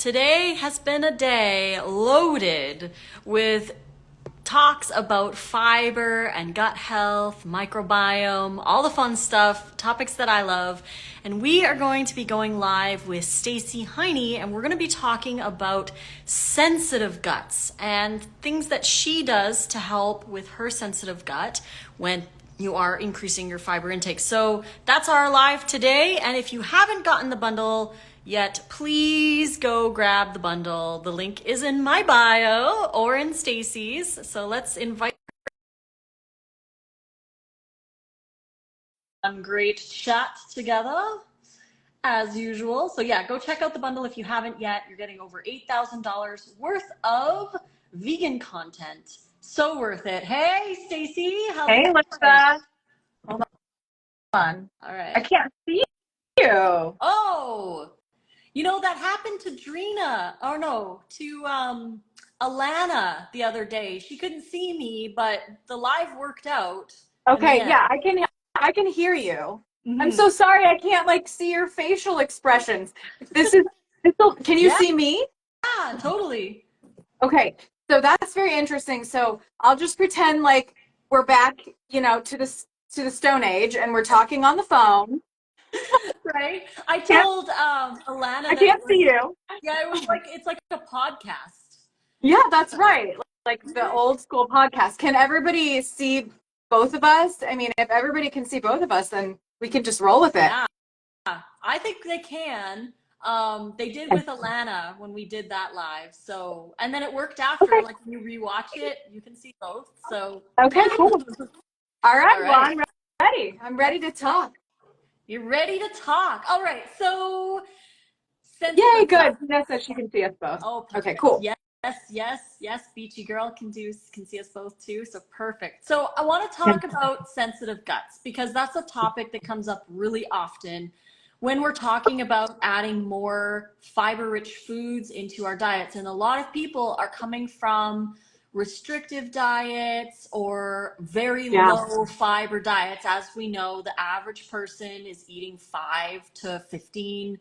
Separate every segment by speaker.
Speaker 1: Today has been a day loaded with talks about fiber and gut health, microbiome, all the fun stuff, topics that I love. And we are going to be going live with Stacey Heine, and we're going to be talking about sensitive guts and things that she does to help with her sensitive gut when you are increasing your fiber intake. So that's our live today. And if you haven't gotten the bundle yet, please go grab the bundle. The link is in my bio or in Stacey's. So let's invite a great chat together as usual. So yeah, go check out the bundle if you haven't yet. You're getting over $8,000 worth of vegan content. So worth it. Hey, Stacey, how's it
Speaker 2: Hey,
Speaker 1: going?
Speaker 2: Lissa. Hold on.
Speaker 1: All right.
Speaker 2: I can't see you.
Speaker 1: Oh, that happened to Drina. Oh no, to Alana the other day. She couldn't see me, but the live worked out in the
Speaker 2: Okay,
Speaker 1: end.
Speaker 2: yeah, I can hear you. I'm
Speaker 1: Mhm.
Speaker 2: so sorry I can't see your facial expressions. Can you
Speaker 1: Yeah,
Speaker 2: see me?
Speaker 1: totally.
Speaker 2: Okay. So that's very interesting. So I'll just pretend like we're back, to the Stone Age and we're talking on the phone.
Speaker 1: Right? I
Speaker 2: Can't,
Speaker 1: told Alana
Speaker 2: I
Speaker 1: that
Speaker 2: can't see you.
Speaker 1: it was like it's like a podcast.
Speaker 2: Yeah, that's
Speaker 1: So,
Speaker 2: right. Like the old school podcast. Can everybody see both of us? I mean, if everybody can see both of us, then we can just roll with it.
Speaker 1: yeah, I think they can. They did with Alana when we did that live. So, and then it worked after.
Speaker 2: Okay.
Speaker 1: Like when you rewatch it, you can see both. So,
Speaker 2: Okay, cool. All right,
Speaker 1: all
Speaker 2: well,
Speaker 1: right.
Speaker 2: I'm ready. I'm ready to talk.
Speaker 1: You're ready to talk. All right. So,
Speaker 2: Yay,
Speaker 1: sensitive gut.
Speaker 2: good. Vanessa, she can see us both.
Speaker 1: Oh,
Speaker 2: Okay,
Speaker 1: perfect.
Speaker 2: cool.
Speaker 1: Yes, yes. Beachy girl can see us both too. So perfect. So I want to talk about sensitive guts because that's a topic that comes up really often when we're talking about adding more fiber-rich foods into our diets. And a lot of people are coming from restrictive diets or very
Speaker 2: Yeah.
Speaker 1: low fiber diets. As we know, the average person is eating 5 to 15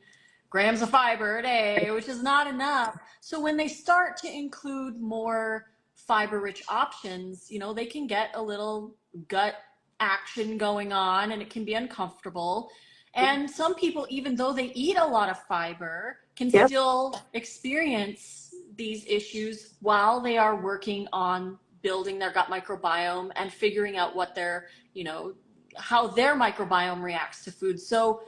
Speaker 1: grams of fiber a day, which is not enough. So when they start to include more fiber rich options, they can get a little gut action going on and it can be uncomfortable. And some people, even though they eat a lot of fiber, can
Speaker 2: Yep.
Speaker 1: still experience these issues while they are working on building their gut microbiome and figuring out what how their microbiome reacts to food. So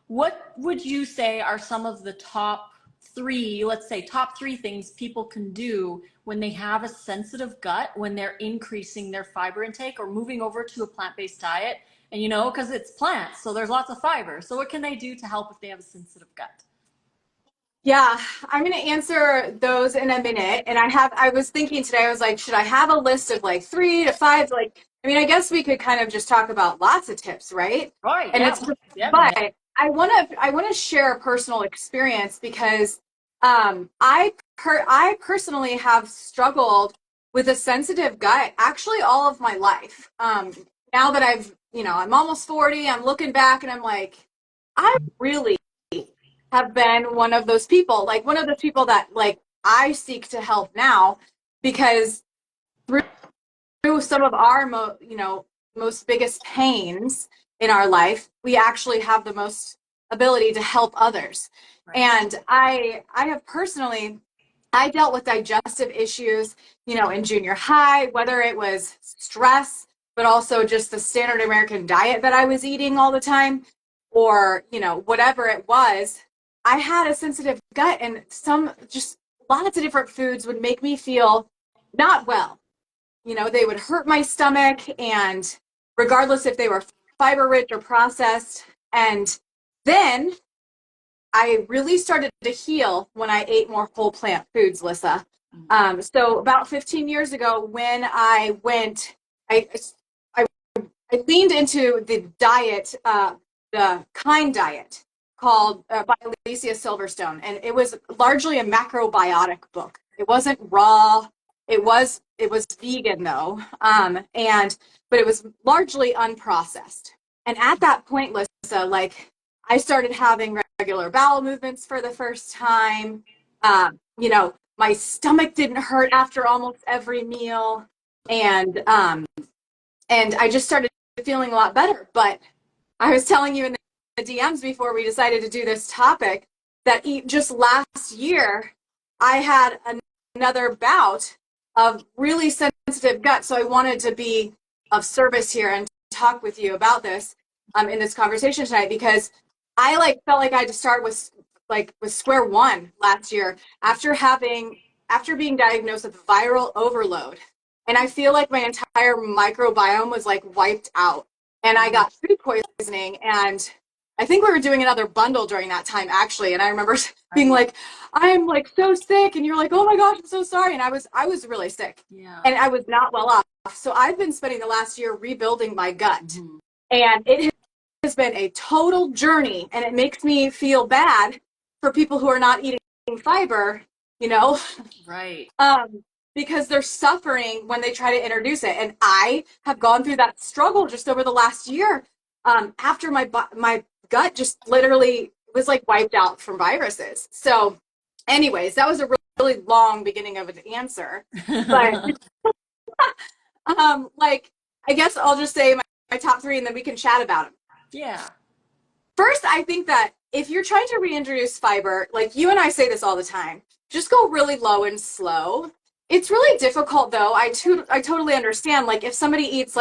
Speaker 1: what would you say are some of the top three, let's say top three things people can do when they have a sensitive gut, when they're increasing their fiber intake or moving over to a plant-based diet? And because it's plants, so there's lots of fiber. So what can they do to help if they have a sensitive gut?
Speaker 2: Yeah, I'm going to answer those in a minute. And I was thinking today, I was like, should I have a list of 3 to 5? I mean, I guess we could kind of just talk about lots of tips, right?
Speaker 1: Right,
Speaker 2: And
Speaker 1: yeah. Yeah.
Speaker 2: but I want to share a personal experience because I personally have struggled with a sensitive gut actually all of my life. Now that I'm almost 40, I'm looking back and I'm like, I really have been one of those people that I seek to help now because through some of our most biggest pains in our life, we actually have the most ability to help others.
Speaker 1: Right.
Speaker 2: And I have personally I dealt with digestive issues, in junior high, whether it was stress, but also just the standard American diet that I was eating all the time, or, whatever it was. I had a sensitive gut, and just lots of different foods would make me feel not well. They would hurt my stomach, and regardless if they were fiber rich or processed. And then I really started to heal when I ate more whole plant foods, Lissa. So about 15 years ago, when I, I, I leaned into the diet, the Kind diet called by Alicia Silverstone, and it was largely a macrobiotic book. It wasn't raw. It was vegan though, but it was largely unprocessed. And at that point, Lissa, I started having regular bowel movements for the first time. You know, my stomach didn't hurt after almost every meal, and I just started feeling a lot better. But I was telling you in the DMs before we decided to do this topic that just last year I had another bout of really sensitive gut. So I wanted to be of service here and talk with you about this in this conversation tonight, because I felt like I had to start with square one last year after being diagnosed with viral overload. And I feel like my entire microbiome was wiped out. And I got food poisoning, and I think we were doing another bundle during that time actually. And I remember being like, I'm so sick, and you're like, oh my gosh, I'm so sorry. And I was really sick.
Speaker 1: Yeah.
Speaker 2: And I was not well off. So I've been spending the last year rebuilding my gut. And it has been a total journey, and it makes me feel bad for people who are not eating fiber, you know?
Speaker 1: Right.
Speaker 2: Because they're suffering when they try to introduce it. And I have gone through that struggle just over the last year, after my gut just literally was wiped out from viruses. So anyways, that was a really long beginning of an answer. But I guess I'll just say my top three, and then we can chat about them.
Speaker 1: Yeah.
Speaker 2: First, I think that if you're trying to reintroduce fiber, like you and I say this all the time, just go really low and slow. It's really difficult though. I totally understand. If somebody eats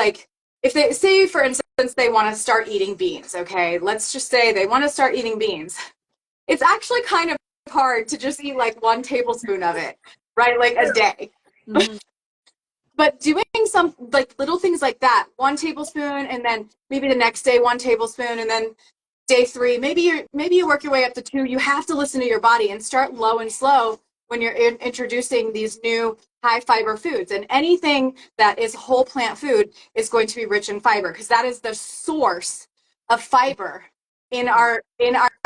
Speaker 2: if they say, for instance, they want to start eating beans, okay? Let's just say they want to start eating beans. It's actually kind of hard to just eat 1 tablespoon of it, right? A day. Mm-hmm. But doing some little things like that, 1 tablespoon, and then maybe the next day 1 tablespoon, and then day 3, maybe you work your way up to 2. You have to listen to your body and start low and slow when you're introducing these new high fiber foods. And anything that is whole plant food is going to be rich in fiber, because that is the source of fiber in our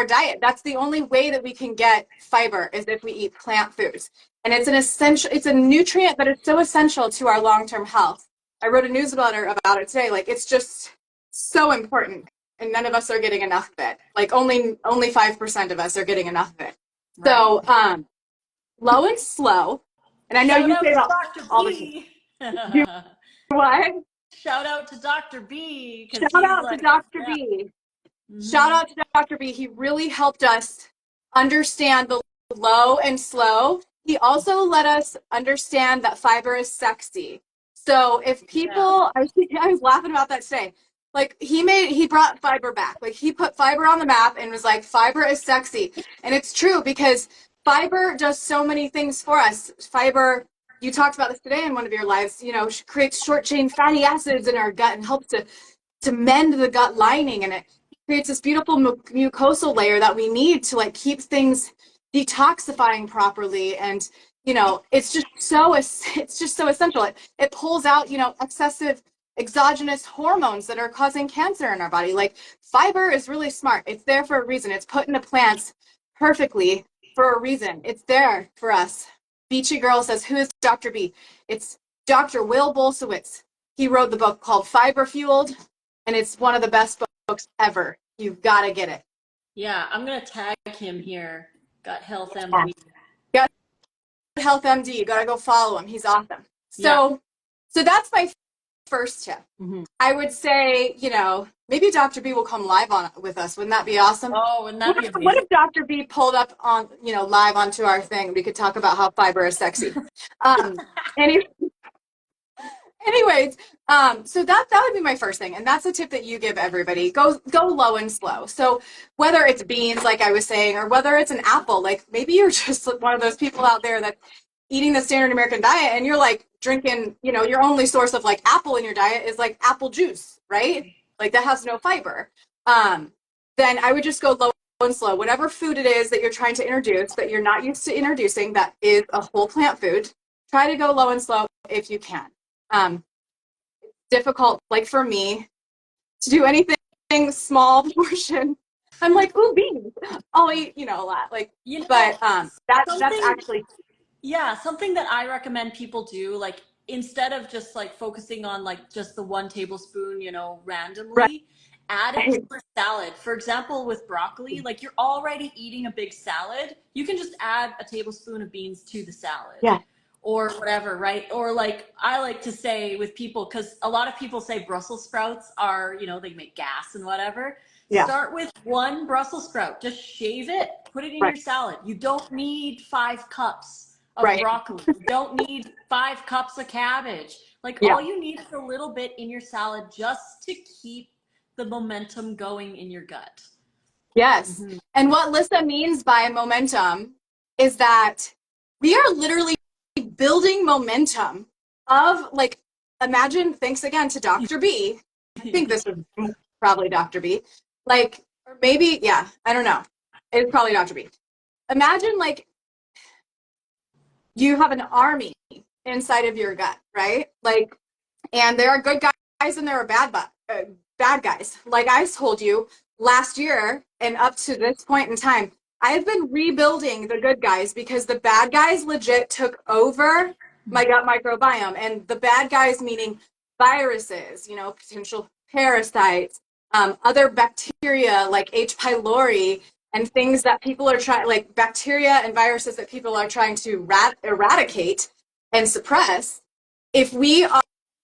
Speaker 2: diet. That's the only way that we can get fiber, is if we eat plant foods. And it's a nutrient that is so essential to our long-term health. I wrote a newsletter about it today. It's just so important, and none of us are getting enough of it. Only 5% of us are getting enough of it. Right. So low and slow. And I know you say about all the what?
Speaker 1: Shout out to Dr. B.
Speaker 2: Shout out to Dr. B. Shout out to Dr. B. He really helped us understand the low and slow. He also let us understand that fiber is sexy. So if people, I was laughing about that today. He brought fiber back. He put fiber on the map and was like, fiber is sexy. And it's true, because fiber does so many things for us. Fiber, you talked about this today in one of your lives, creates short chain fatty acids in our gut and helps to mend the gut lining, and it creates this beautiful mucosal layer that we need to keep things detoxifying properly. And it's just so essential. It pulls out excessive exogenous hormones that are causing cancer in our body. Fiber is really smart. It's there for a reason. It's put into plants perfectly for a reason. It's there for us. Beachy Girl says, who is Dr. B? It's Dr. Will Bolsewitz. He wrote the book called Fiber Fueled, and it's one of the best books ever. You've got to get it.
Speaker 1: Yeah, I'm going to tag him here. Gut Health MD.
Speaker 2: Gut Health MD. You got to go follow him. He's awesome. So that's my first tip. Mm-hmm. I would say, maybe Dr. B will come live on with us. Wouldn't that be awesome?
Speaker 1: Oh, wouldn't that be amazing?
Speaker 2: What if Dr. B pulled up on, live onto our thing? We could talk about how fiber is sexy. Anyways, so that would be my first thing, and that's a tip that you give everybody. Go low and slow. So whether it's beans, like I was saying, or whether it's an apple, maybe you're just one of those people out there that's eating the standard American diet, and you're drinking, your only source of apple in your diet is apple juice, right? That has no fiber. Then I would just go low and slow. Whatever food it is that you're trying to introduce that you're not used to introducing, that is a whole plant food, try to go low and slow if you can. Difficult, for me, to do anything small portion. I'm ooh, beans. I'll eat, a lot. But that's actually.
Speaker 1: Yeah, something that I recommend people do, instead of just focusing on just the 1 tablespoon, randomly, right, add it to a salad. For example, with broccoli, like you're already eating a big salad, you can just add a tablespoon of beans to the salad
Speaker 2: Yeah.
Speaker 1: or whatever, right? Or like I like to say with people, because a lot of people say Brussels sprouts are, they make gas and whatever.
Speaker 2: Yeah.
Speaker 1: Start with one Brussels sprout, just shave it, put it in
Speaker 2: Right.
Speaker 1: your salad. You don't need 5 cups of
Speaker 2: Right.
Speaker 1: broccoli. You don't need 5 cups of cabbage. Like
Speaker 2: Yeah.
Speaker 1: all you need is a little bit in your salad just to keep the momentum going in your gut.
Speaker 2: Yes.
Speaker 1: Mm-hmm.
Speaker 2: And what Lissa means by momentum is that we are literally building momentum of, like, imagine, thanks again to Dr. B. I think this was probably Dr. B. Like, or maybe, yeah, I don't know. It's probably Dr. B. Imagine, like, you have an army inside of your gut, right? Like, and there are good guys and there are bad guys. Like I told you last year and up to this point in time, I've been rebuilding the good guys because the bad guys legit took over my gut microbiome. And the bad guys meaning viruses, potential parasites, other bacteria like H. pylori, and things that people are trying, like bacteria and viruses that people are trying to eradicate and suppress. If we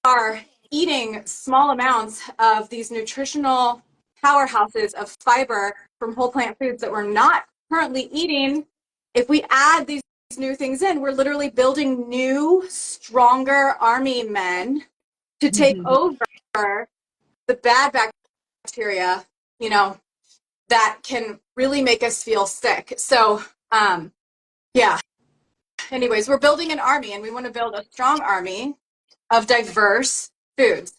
Speaker 2: are eating small amounts of these nutritional powerhouses of fiber from whole plant foods that we're not currently eating, if we add these new things in, we're literally building new, stronger army men to take over the bad bacteria, that can really make us feel sick. So, yeah. Anyways, we're building an army and we want to build a strong army of diverse foods.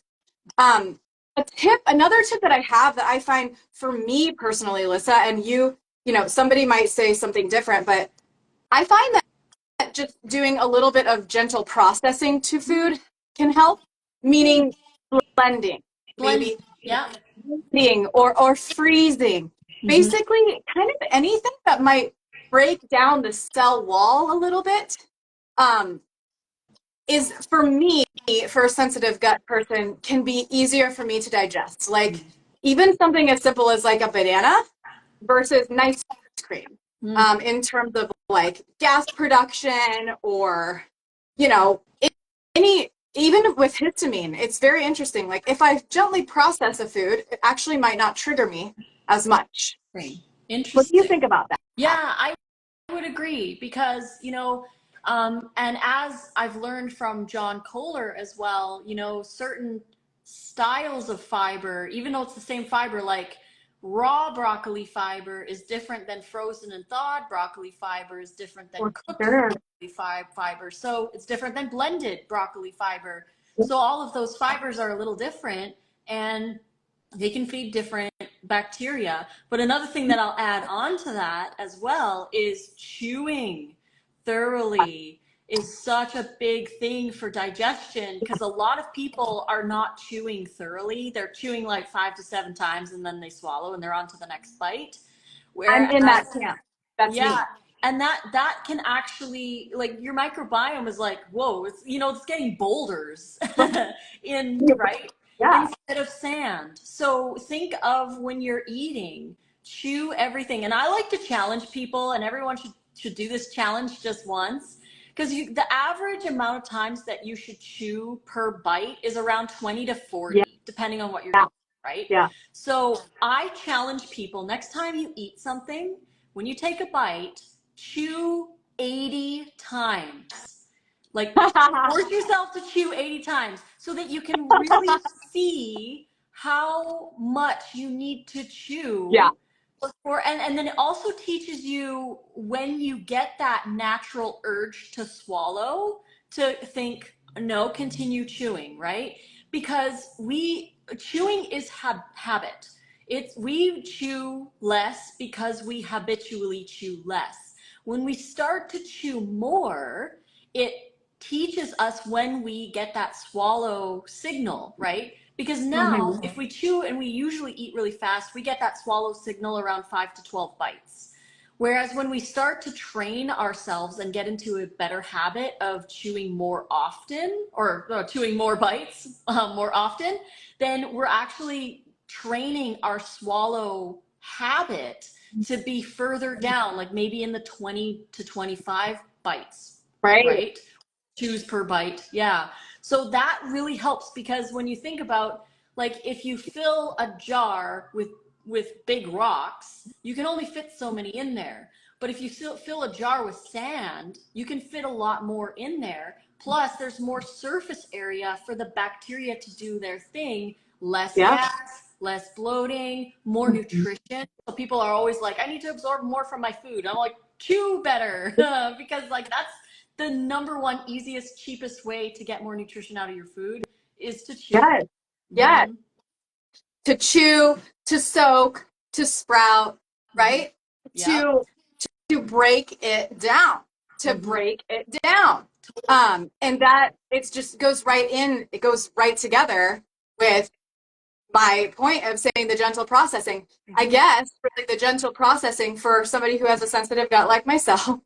Speaker 2: Another tip that I have that I find for me personally, Lissa, and somebody might say something different, but I find that just doing a little bit of gentle processing to food can help, meaning blending,
Speaker 1: Blend,
Speaker 2: maybe
Speaker 1: yeah.
Speaker 2: blending or freezing. Basically, kind of anything that might break down the cell wall a little bit, is for me, for a sensitive gut person, can be easier for me to digest. Like even something as simple as like a banana versus nice cream, in terms of like gas production or, any, even with histamine, it's very interesting. Like if I gently process a food, it actually might not trigger me as much.
Speaker 1: Interesting.
Speaker 2: What do you think about that?
Speaker 1: Yeah, I would agree because, and as I've learned from John Kohler as well, certain styles of fiber, even though it's the same fiber, like raw broccoli fiber is different than frozen and thawed broccoli fiber is different than cooked
Speaker 2: Sure.
Speaker 1: broccoli fiber. So it's different than blended broccoli fiber. So all of those fibers are a little different and they can feed different bacteria. But another thing that I'll add on to that as well is chewing thoroughly is such a big thing for digestion because a lot of people are not chewing thoroughly. They're chewing like 5 to 7 times and then they swallow and they're on to the next bite.
Speaker 2: I'm
Speaker 1: Whereas,
Speaker 2: in that camp. That's
Speaker 1: yeah,
Speaker 2: me.
Speaker 1: and that can actually, like, your microbiome is like, whoa, it's getting boulders in, right,
Speaker 2: Yeah.
Speaker 1: instead of sand. So think of when you're eating, chew everything. And I like to challenge people, and everyone should do this challenge just once, because the average amount of times that you should chew per bite is around 20 to 40,
Speaker 2: Yeah.
Speaker 1: depending on what you're
Speaker 2: Yeah.
Speaker 1: eating, right?
Speaker 2: Yeah.
Speaker 1: So I challenge people, next time you eat something, when you take a bite, chew 80 times. Like, force yourself to chew 80 times so that you can really see how much you need to chew.
Speaker 2: Yeah.
Speaker 1: And then it also teaches you when you get that natural urge to swallow, to think, no, continue chewing, right? Because chewing is habit. We chew less because we habitually chew less. When we start to chew more, it teaches us when we get that swallow signal, right? Because now if we chew and we usually eat really fast, we get that swallow signal around 5 to 12 bites. Whereas when we start to train ourselves and get into a better habit of chewing more often, or chewing more bites more often, then we're actually training our swallow habit to be further down, like maybe in the 20 to 25 bites,
Speaker 2: Right.
Speaker 1: right? Chews per bite. Yeah. So that really helps, because when you think about, like, if you fill a jar with big rocks, you can only fit so many in there. But if you fill a jar with sand, you can fit a lot more in there. Plus, there's more surface area for the bacteria to do their thing. Less
Speaker 2: Yeah.
Speaker 1: gas, less bloating, more nutrition. So people are always like, I need to absorb more from my food. I'm like, chew better, because like that's the number one easiest, cheapest way to get more nutrition out of your food is to chew.
Speaker 2: Yes. Yes.
Speaker 1: Mm-hmm.
Speaker 2: To chew, to soak, to sprout, right?
Speaker 1: Yeah.
Speaker 2: To break it down, to break it down. And that it just goes right in, it goes right together with my point of saying the gentle processing. I guess really the gentle processing for somebody who has a sensitive gut like myself,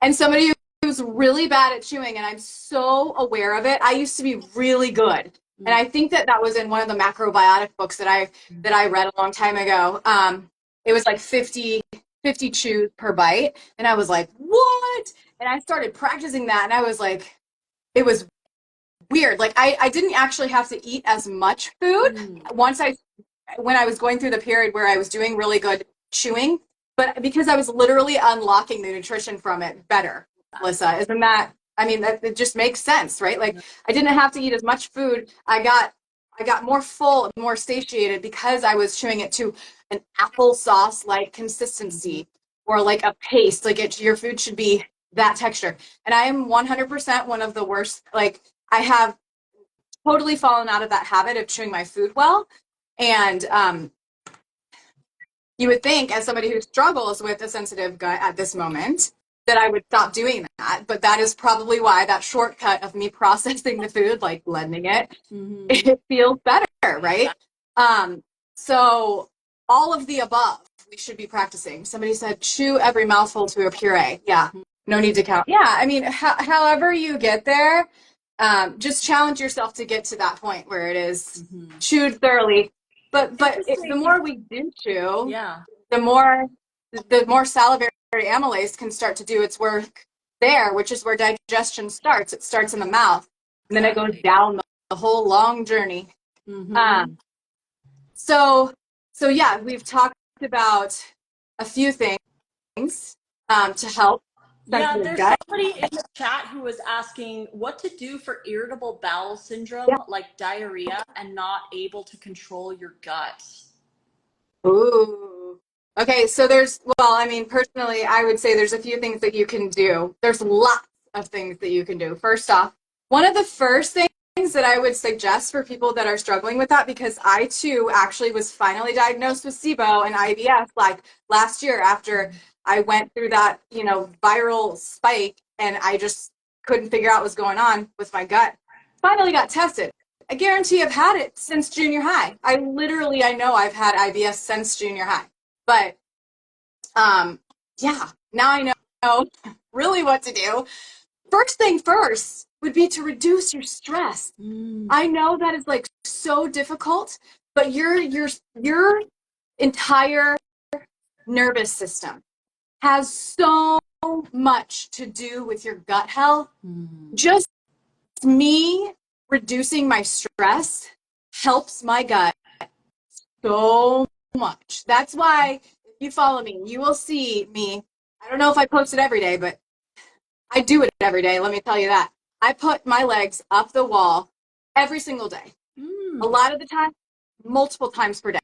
Speaker 2: and somebody who's really bad at chewing, and I'm so aware of it. I used to be really good. And I think that was in one of the macrobiotic books that I read a long time ago. It was like 50 chews per bite. And I was like, what? And I started practicing that, and I was like, it was weird. Like I didn't actually have to eat as much food when I was going through the period where I was doing really good chewing, but because I was literally unlocking the nutrition from it better. Lissa, isn't that? I mean, that it just makes sense, right? Like I didn't have to eat as much food. I got more full, more satiated because I was chewing it to an applesauce like consistency or like a paste. Like your food should be that texture. And I am 100% one of the worst. Like I have totally fallen out of that habit of chewing my food well. And you would think, as somebody who struggles with a sensitive gut at this moment, that I would stop doing that. But that is probably why that shortcut of me processing the food, like blending it, it feels better, right? So all of the above we should be practicing. Somebody said, chew every mouthful to a puree. Yeah, no need to count. Yeah, I mean, however you get there, just challenge yourself to get to that point where it is chewed thoroughly. But the more we do chew,
Speaker 1: Yeah.
Speaker 2: the more salivary amylase can start to do its work there, which is where digestion starts. It starts in the mouth, and then it goes down the whole long journey. So yeah, we've talked about a few things to help
Speaker 1: Yeah,
Speaker 2: sensitive
Speaker 1: there's
Speaker 2: gut.
Speaker 1: somebody in the chat who was asking what to do for irritable bowel syndrome, like diarrhea, and not able to control your gut.
Speaker 2: Ooh. Okay, so I mean, personally, I would say there's a few things that you can do. There's lots of things that you can do. First off, one of the first things that I would suggest for people that are struggling with that, because I too actually was finally diagnosed with SIBO and IBS like last year after I went through that, viral spike, and I just couldn't figure out what was going on with my gut. Finally got tested. I guarantee I've had it since junior high. I know I've had IBS since junior high. But yeah, now I know really what to do. First thing first would be to reduce your stress. I know that is like so difficult, but your entire nervous system has so much to do with your gut health. Just me reducing my stress helps my gut so much. That's why if you follow me, you will see me. I don't know if I post it every day, but I do it every day. Let me tell you that. I put my legs up the wall every single day. A lot of the time, multiple times per day.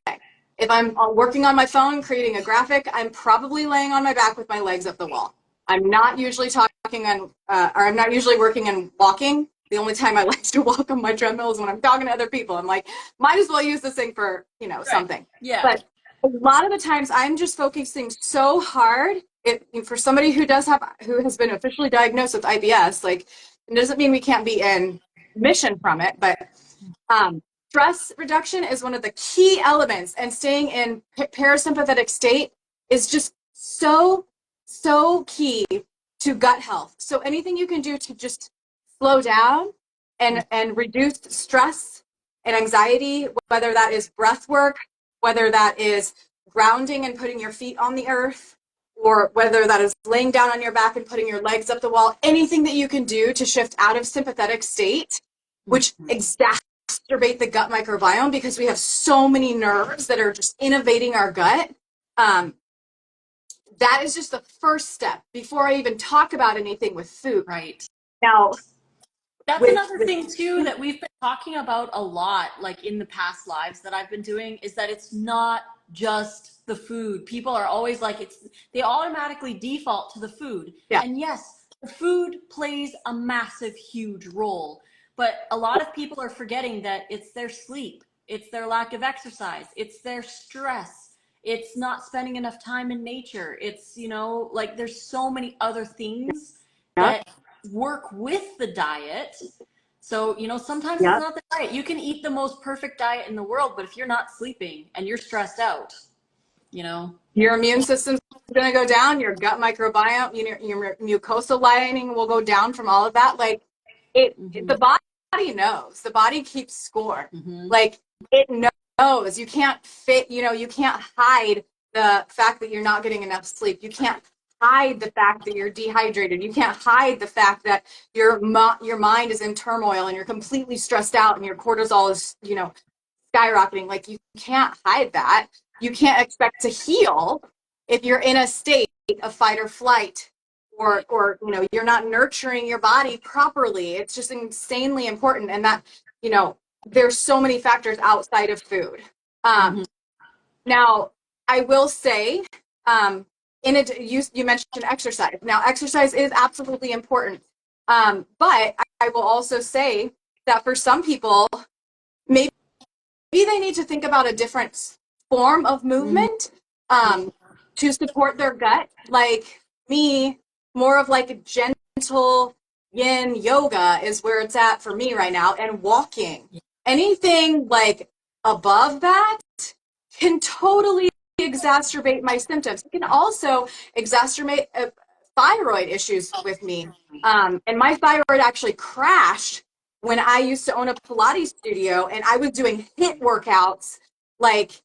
Speaker 2: If I'm working on my phone, creating a graphic, I'm probably laying on my back with my legs up the wall. I'm not usually or I'm not usually working and walking. The only time I like to walk on my treadmill is when I'm talking to other people. I'm like, might as well use this thing for, something.
Speaker 1: Yeah.
Speaker 2: But a lot of the times I'm just focusing so hard. For somebody who has been officially diagnosed with IBS, like, it doesn't mean we can't be in remission from it, but stress reduction is one of the key elements, and staying in parasympathetic state is just so key to gut health. So anything you can do to just slow down and reduce stress and anxiety, whether that is breath work, whether that is grounding and putting your feet on the earth, or whether that is laying down on your back and putting your legs up the wall, anything that you can do to shift out of sympathetic state, which exacerbate the gut microbiome because we have so many nerves that are just innervating our gut. That is just the first step before I even talk about anything with food.
Speaker 1: Right.
Speaker 2: Now,
Speaker 1: that's another thing too that we've been talking about a lot, like in the past lives that I've been doing, is that it's not just the food. People are always like, they automatically default to the food.
Speaker 2: Yeah.
Speaker 1: And yes, the food plays a massive, huge role. But a lot of people are forgetting that it's their sleep, it's their lack of exercise, it's their stress, it's not spending enough time in nature. It's, like there's so many other things that work with the diet. So, sometimes it's not the diet. You can eat the most perfect diet in the world, but if you're not sleeping and you're stressed out,
Speaker 2: your immune system's going to go down, your gut microbiome, your mucosal lining will go down from all of that. Like the body knows, the body keeps score. Like it knows. You can't you can't hide the fact that you're not getting enough sleep. You can't hide the fact that you're dehydrated. You can't hide the fact that your mind is in turmoil and you're completely stressed out and your cortisol is, skyrocketing. Like you can't hide that. You can't expect to heal if you're in a state of fight or flight, or you're not nurturing your body properly. It's just insanely important. And that, there's so many factors outside of food. Now, I will say, you mentioned exercise. Now, exercise is absolutely important. But I will also say that for some people, maybe they need to think about a different form of movement to support their gut. Like me, more of like a gentle yin yoga is where it's at for me right now, and walking. Anything like above that can totally exacerbate my symptoms. It can also exacerbate thyroid issues with me. And my thyroid actually crashed when I used to own a Pilates studio, and I was doing HIIT workouts like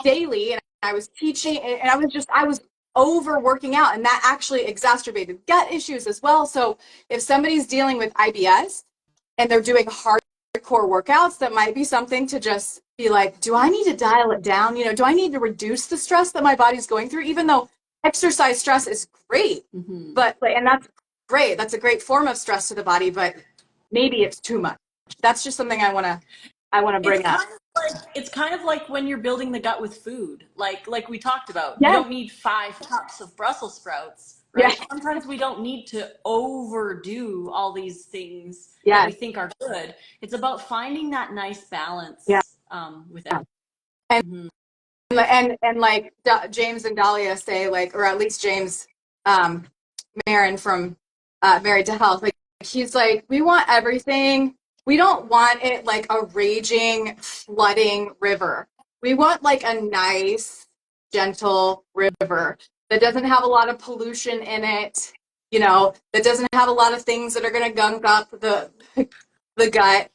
Speaker 2: daily, and I was teaching, and I was over working out, and that actually exacerbated gut issues as well. So if somebody's dealing with IBS and they're doing hardcore workouts, that might be something to just be like, do I need to dial it down? Do I need to reduce the stress that my body's going through? Even though exercise stress is great, but and that's great. That's a great form of stress to the body, but maybe it's too much. That's just something I want to bring up.
Speaker 1: It's kind of like when you're building the gut with food, like we talked about.
Speaker 2: Yeah.
Speaker 1: You don't need 5 cups of Brussels sprouts, right? Yeah. Sometimes we don't need to overdo all these things that we think are good. It's about finding that nice balance with everything.
Speaker 2: And like James and Dahlia say, like, or at least James Marin from Married to Health, like he's like, we want everything. We don't want it like a raging, flooding river. We want like a nice, gentle river that doesn't have a lot of pollution in it, that doesn't have a lot of things that are going to gunk up the gut.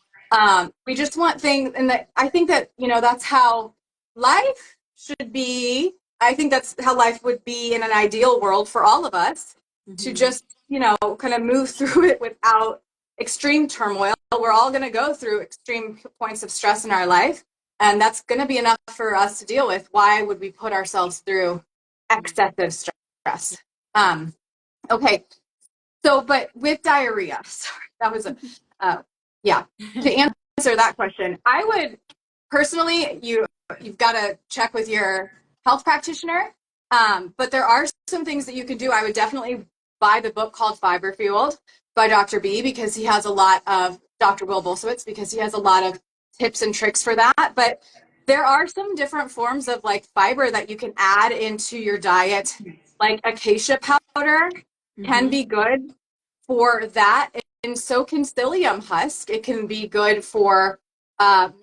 Speaker 2: We just want things, and I think that, that's how life should be. I think that's how life would be in an ideal world for all of us, to just, kind of move through it without extreme turmoil. We're all going to go through extreme points of stress in our life, and that's going to be enough for us to deal with. Why would we put ourselves through excessive stress? Okay. So, but with diarrhea, sorry, that was to answer that question, I would personally, you've got to check with your health practitioner. But there are some things that you can do. I would definitely buy the book called Fiber Fueled by Dr. B, because he has a lot of, Dr. Will Bolsowitz, because he has a lot of tips and tricks for that. But there are some different forms of like fiber that you can add into your diet. Like acacia powder can be good for that. And so can psyllium husk. It can be good for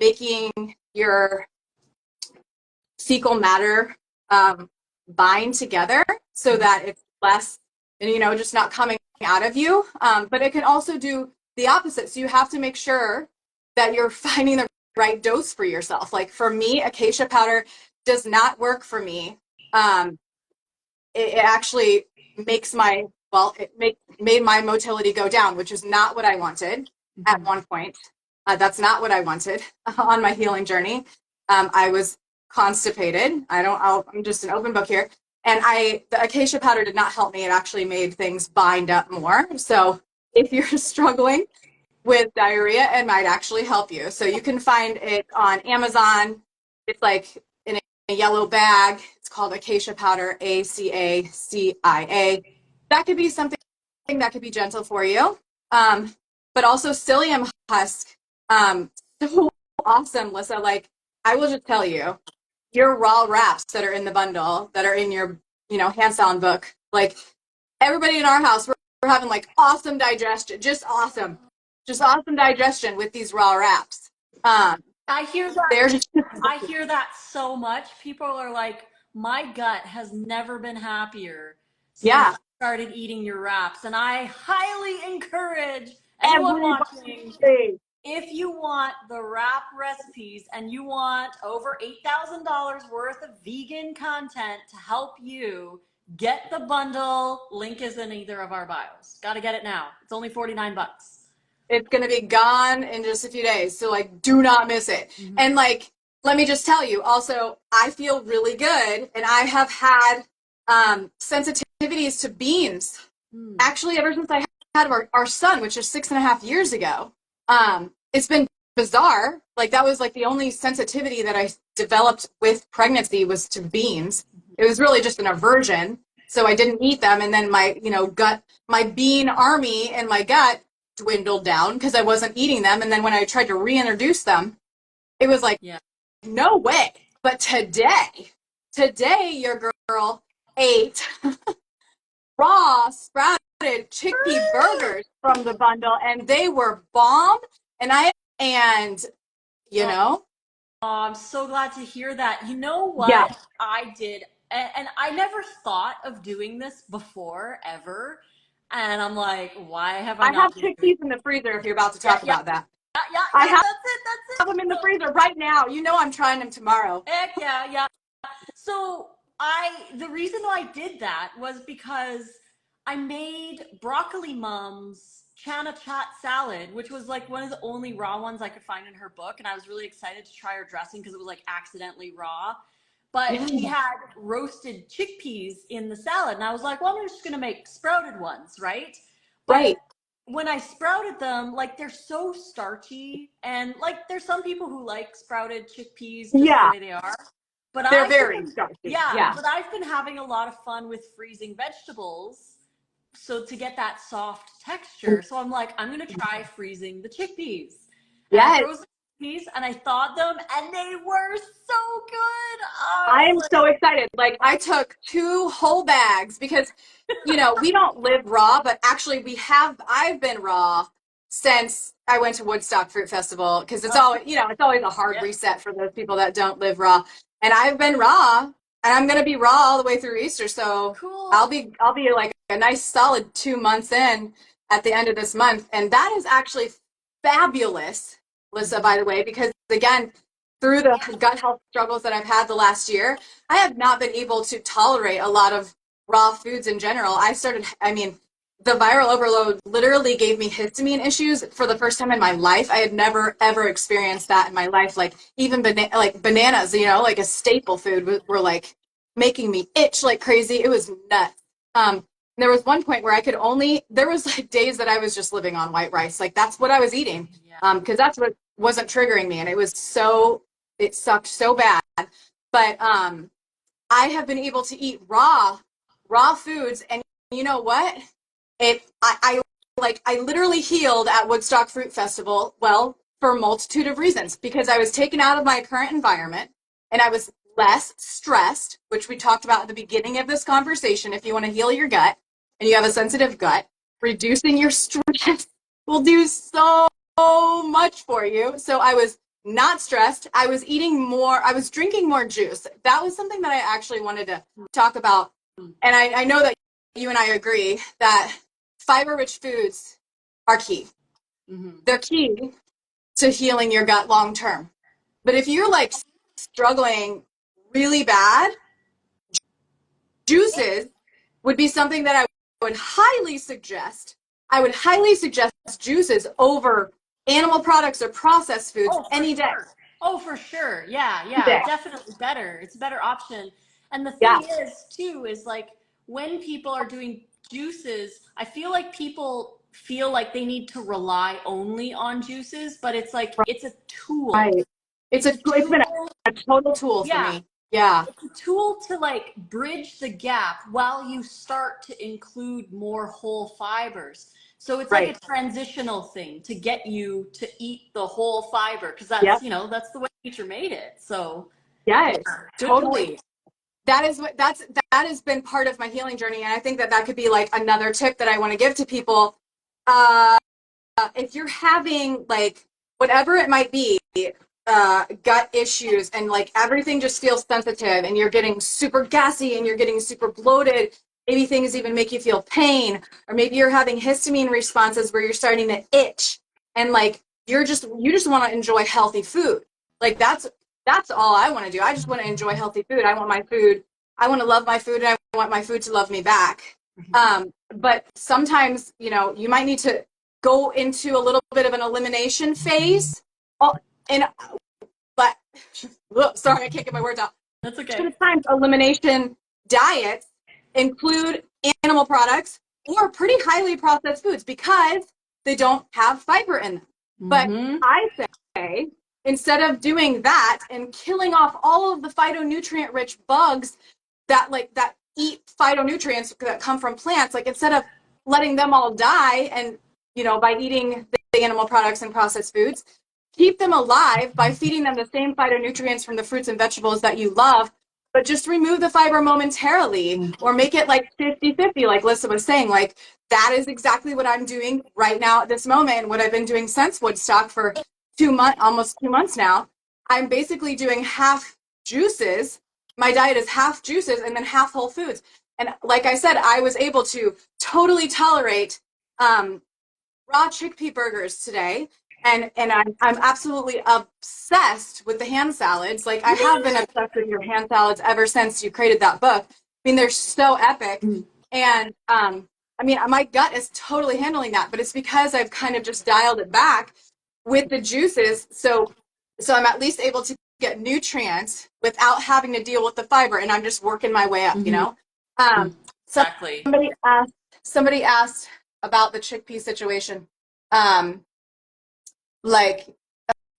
Speaker 2: making your fecal matter bind together so that it's less, just not coming out of you. But it can also do the opposite. So you have to make sure that you're finding the right dose for yourself. Like for me, acacia powder does not work for me. It actually makes made my motility go down, which is not what I wanted at one point. That's not what I wanted on my healing journey. I was constipated. I'm just an open book here. And the acacia powder did not help me. It actually made things bind up more. So if you're struggling with diarrhea, it might actually help you. So you can find it on Amazon. It's like in a yellow bag. It's called acacia powder, ACACIA. That could be something that could be gentle for you. But also psyllium husk. So awesome, Lissa. Like, I will just tell you, your raw wraps that are in the bundle, that are in your, hand sound book, like everybody in our house, we're having like awesome digestion, just awesome digestion with these raw wraps.
Speaker 1: I hear that.
Speaker 2: They're just
Speaker 1: I hear that so much. People are like, my gut has never been happier since
Speaker 2: yeah,
Speaker 1: you started eating your wraps. And I highly encourage anyone watching,
Speaker 2: everybody.
Speaker 1: if you want the wrap recipes and you want over $8,000 worth of vegan content to help you, get the bundle. Link is in either of our bios. Got to get it now. It's only 49 bucks.
Speaker 2: It's going to be gone in just a few days. So like, do not miss it. And like, let me just tell you also, I feel really good. And I have had sensitivities to beans actually ever since I had our son, which is 6.5 years ago. It's been bizarre. Like that was like the only sensitivity that I developed with pregnancy was to beans. It was really just an aversion. So I didn't eat them. And then my, my bean army in my gut dwindled down because I wasn't eating them. And then when I tried to reintroduce them, it was like, no way. But today your girl ate raw sprouted chickpea burgers from the bundle, and they were bomb. And
Speaker 1: I'm so glad to hear that. You know what
Speaker 2: yeah,
Speaker 1: I did? And I never thought of doing this before, ever. And I'm like, why have I
Speaker 2: I
Speaker 1: not
Speaker 2: have
Speaker 1: been doing
Speaker 2: chickpeas in the freezer if you're about to
Speaker 1: Yeah,
Speaker 2: talk
Speaker 1: yeah,
Speaker 2: about that.
Speaker 1: yeah,
Speaker 2: I
Speaker 1: that's it, that's
Speaker 2: have
Speaker 1: it.
Speaker 2: them in the freezer right now. I'm trying them tomorrow.
Speaker 1: Heck yeah, yeah. So the reason I did that was because I made Broccoli Mom's Chana Chat salad, which was like one of the only raw ones I could find in her book. And I was really excited to try her dressing because it was like accidentally raw. But
Speaker 2: Yeah.
Speaker 1: she had roasted chickpeas in the salad. And I was like, well, I'm just going to make sprouted ones, right? But
Speaker 2: Right.
Speaker 1: when I sprouted them, like they're so starchy. And like there's some people who like sprouted chickpeas just the
Speaker 2: Yeah.
Speaker 1: way they are. But
Speaker 2: They're very starchy. Yeah.
Speaker 1: but I've been having a lot of fun with freezing vegetables, so to get that soft texture. So I'm like, I'm gonna try freezing the chickpeas, and I
Speaker 2: Yes.
Speaker 1: froze the chickpeas and I thawed them, and they were so good.
Speaker 2: I
Speaker 1: I
Speaker 2: am
Speaker 1: was
Speaker 2: so excited. Like I took 2 whole bags because, we don't live raw, but actually I've been raw since I went to Woodstock Fruit Festival because it's always, it's always a hard
Speaker 1: yeah,
Speaker 2: reset for those people that don't live raw. And I've been raw and I'm going to be raw all the way through Easter. So
Speaker 1: cool.
Speaker 2: I'll be like a nice solid 2 months in at the end of this month. And that is actually fabulous, Lissa, by the way, because again, through the gut health struggles that I've had the last year, I have not been able to tolerate a lot of raw foods in general. The viral overload literally gave me histamine issues for the first time in my life. I had never ever experienced that in my life. Like even bananas, like a staple food, were like making me itch like crazy. It was nuts. There was one point where there was like days that I was just living on white rice. Like that's what I was eating.
Speaker 1: Yeah.
Speaker 2: Because that's what wasn't triggering me. And it sucked so bad. But I have been able to eat raw foods. And you know what? I literally healed at Woodstock Fruit Festival. Well, for a multitude of reasons, because I was taken out of my current environment and I was less stressed, which we talked about at the beginning of this conversation. If you want to heal your gut and you have a sensitive gut, reducing your stress will do so much for you. So I was not stressed. I was eating more. I was drinking more juice. That was something that I actually wanted to talk about. And I know that you and I agree that fiber-rich foods are key.
Speaker 1: Mm-hmm.
Speaker 2: They're key to healing your gut long term. But if you're like struggling really bad, juices would be something that I would highly suggest. I would highly suggest juices over animal products or processed foods
Speaker 1: Oh, for
Speaker 2: any day.
Speaker 1: sure. Oh, for sure. Yeah,
Speaker 2: Any
Speaker 1: yeah,
Speaker 2: day.
Speaker 1: definitely better. It's a better option. And the
Speaker 2: Yeah.
Speaker 1: thing is, too, is like when people are doing juices, I feel like people feel like they need to rely only on juices, but it's like it's a tool.
Speaker 2: Right.
Speaker 1: It's a
Speaker 2: It's been
Speaker 1: tool.
Speaker 2: a total tool for
Speaker 1: Yeah,
Speaker 2: me. Yeah.
Speaker 1: it's a tool to like bridge the gap while you start to include more whole fibers. So it's like a
Speaker 2: Right.
Speaker 1: transitional thing to get you to eat the whole fiber because that's,
Speaker 2: Yep.
Speaker 1: that's the way nature made it. So, yeah,
Speaker 2: Yes.
Speaker 1: good point.
Speaker 2: Totally. That has been part of my healing journey, and I think that could be like another tip that I want to give to people. Uh, if you're having like whatever it might be, gut issues, and like everything just feels sensitive, and you're getting super gassy, and you're getting super bloated. Maybe things even make you feel pain, or maybe you're having histamine responses where you're starting to itch, and like you just want to enjoy healthy food. Like that's all I want to do. I just want to enjoy healthy food. I want my food. I want to love my food, and I want my food to love me back. But sometimes, you might need to go into a little bit of an elimination phase. Oh, and but sorry, I can't get my words out.
Speaker 1: That's okay.
Speaker 2: Sometimes elimination diets include animal products or pretty highly processed foods because they don't have fiber in them. But
Speaker 1: Mm-hmm.
Speaker 2: I say instead of doing that and killing off all of the phytonutrient rich bugs that eat phytonutrients that come from plants, like instead of letting them all die and by eating the animal products and processed foods, keep them alive by feeding them the same phytonutrients from the fruits and vegetables that you love, but just remove the fiber momentarily or make it like 50-50, like Lissa was saying. Like that is exactly what I'm doing right now at this moment, and what I've been doing since Woodstock for almost 2 months now. I'm basically doing half juices. My diet is half juices and then half whole foods. And like I said, I was able to totally tolerate raw chickpea burgers today. And I'm absolutely obsessed with the hand salads. Like I have been obsessed with your hand salads ever since you created that book. I mean, they're so epic. And I mean, my gut is totally handling that, but it's because I've kind of just dialed it back with the juices. So I'm at least able to get nutrients without having to deal with the fiber, and I'm just working my way up,
Speaker 1: Exactly.
Speaker 2: Somebody asked about the chickpea situation. Um, like,